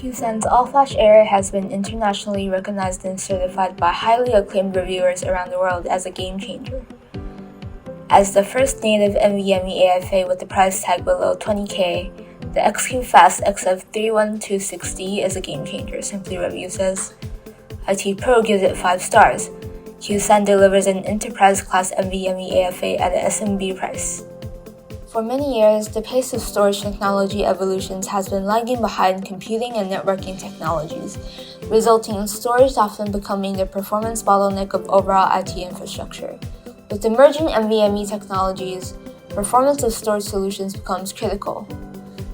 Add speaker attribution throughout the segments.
Speaker 1: Qsan's all-flash array has been internationally recognized and certified by highly acclaimed reviewers around the world as a game changer. As the first native NVMe AFA with a price tag below $20K, the XF XF3126D is a game changer, Simply Review says. IT Pro gives it 5 stars. Qsan delivers an enterprise-class NVMe AFA at an SMB price. For many years, the pace of storage technology evolutions has been lagging behind computing and networking technologies, resulting in storage often becoming the performance bottleneck of overall IT infrastructure. With emerging NVMe technologies, performance of storage solutions becomes critical.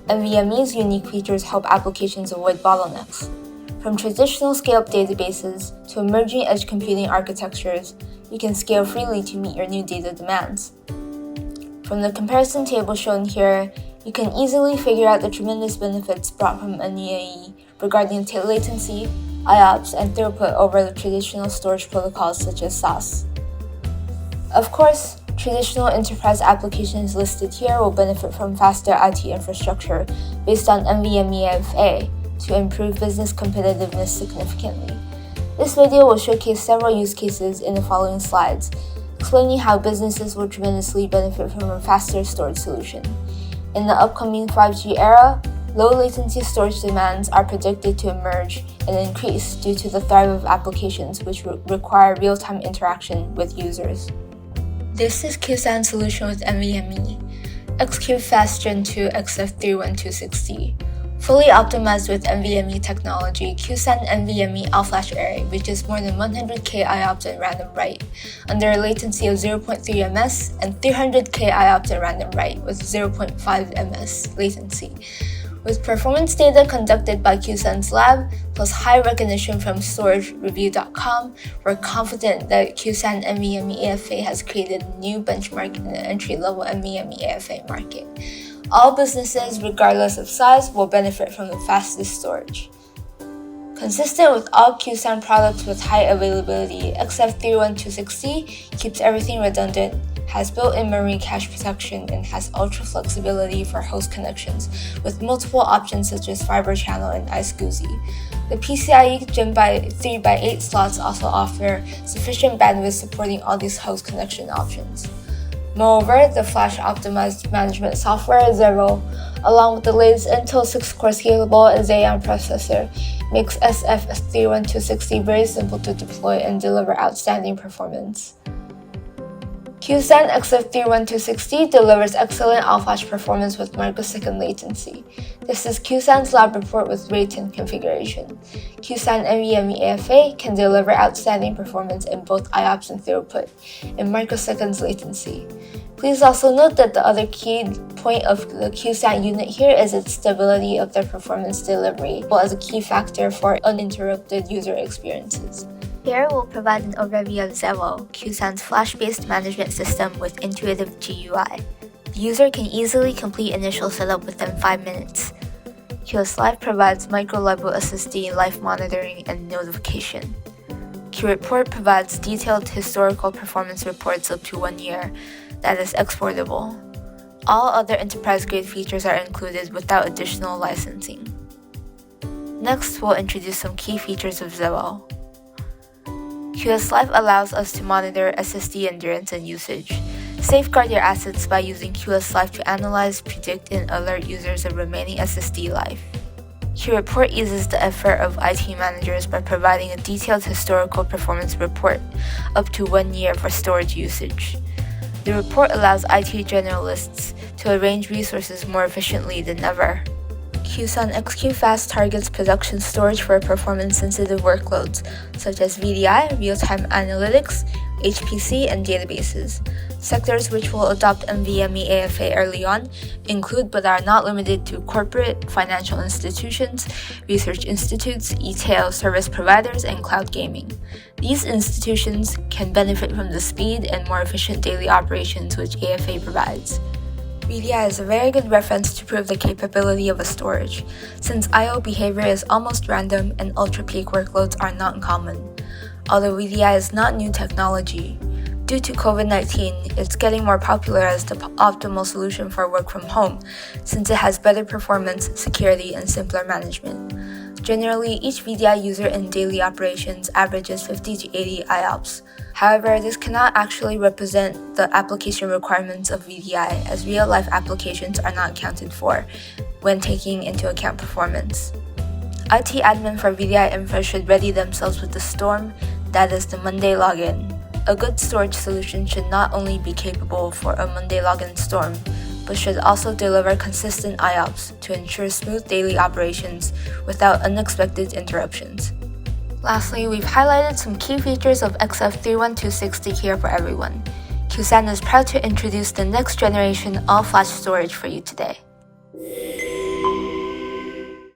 Speaker 1: NVMe's unique features help applications avoid bottlenecks. From traditional scale-up databases to emerging edge computing architectures, you can scale freely to meet your new data demands. From the comparison table shown here, you can easily figure out the tremendous benefits brought from NVMe regarding latency, IOPS, and throughput over the traditional storage protocols such as SAS. Of course, traditional enterprise applications listed here will benefit from faster IT infrastructure based on NVMe AFA to improve business competitiveness significantly. This video will showcase several use cases in the following slides, explaining how businesses will tremendously benefit from a faster storage solution. In the upcoming 5G era, low latency storage demands are predicted to emerge and increase due to the thrive of applications which require real-time interaction with users. This is Qsan's solution with NVMe, XQ Fast Gen 2 XF3126D. Fully optimized with NVMe technology, Qsan NVMe all-flash array reaches more than 100K IOPS in random write, under a latency of 0.3 ms and 300K IOPS in random write with 0.5 ms latency. With performance data conducted by Qsan's lab, plus high recognition from StorageReview.com, we're confident that Qsan NVMe AFA has created a new benchmark in the entry-level NVMe AFA market. All businesses, regardless of size, will benefit from the fastest storage. Consistent with all Qsan products with high availability, XF3126D keeps everything redundant, has built-in memory cache protection, and has ultra flexibility for host connections, with multiple options such as Fiber Channel and iSCSI. The PCIe Gen 3x8 slots also offer sufficient bandwidth supporting all these host connection options. Moreover, the flash-optimized management software Xero, along with the latest Intel 6-core scalable Xeon processor, makes XF3126D very simple to deploy and deliver outstanding performance. Qsan XF3126D delivers excellent all-flash performance with microsecond latency. This is Qsan's lab report with RAID 10 configuration. Qsan NVMe AFA can deliver outstanding performance in both IOPS and throughput, in microseconds latency. Please also note that the other key point of the Qsan unit here is its stability of their performance delivery, as well as a key factor for uninterrupted user experiences. Here we'll provide an overview of Xero, Qsan's flash-based management system with intuitive GUI. The user can easily complete initial setup within 5 minutes. QS Live provides micro-level SSD live monitoring and notification. QReport provides detailed historical performance reports up to 1 year that is exportable. All other enterprise-grade features are included without additional licensing. Next, we'll introduce some key features of Xero. QS Live allows us to monitor SSD endurance and usage. Safeguard your assets by using QS Live to analyze, predict, and alert users of remaining SSD life. QReport eases the effort of IT managers by providing a detailed historical performance report up to 1 year for storage usage. The report allows IT generalists to arrange resources more efficiently than ever. Qsan XQ Fast targets production storage for performance-sensitive workloads, such as VDI, real-time analytics, HPC, and databases. Sectors which will adopt NVMe AFA early on include but are not limited to corporate, financial institutions, research institutes, e-tail service providers, and cloud gaming. These institutions can benefit from the speed and more efficient daily operations which AFA provides. VDI is a very good reference to prove the capability of a storage, since I/O behavior is almost random and ultra-peak workloads are not common. Although VDI is not new technology, due to COVID-19, it's getting more popular as the optimal solution for work from home, since it has better performance, security, and simpler management. Generally, each VDI user in daily operations averages 50 to 80 IOPS. However, this cannot actually represent the application requirements of VDI, as real-life applications are not accounted for when taking into account performance. IT admin for VDI infra should ready themselves with the storm, that is the Monday login. A good storage solution should not only be capable for a Monday login storm, but should also deliver consistent IOPS to ensure smooth daily operations without unexpected interruptions. Lastly, we've highlighted some key features of XF3126D here for everyone. Qsan is proud to introduce the next generation all-flash storage for you today.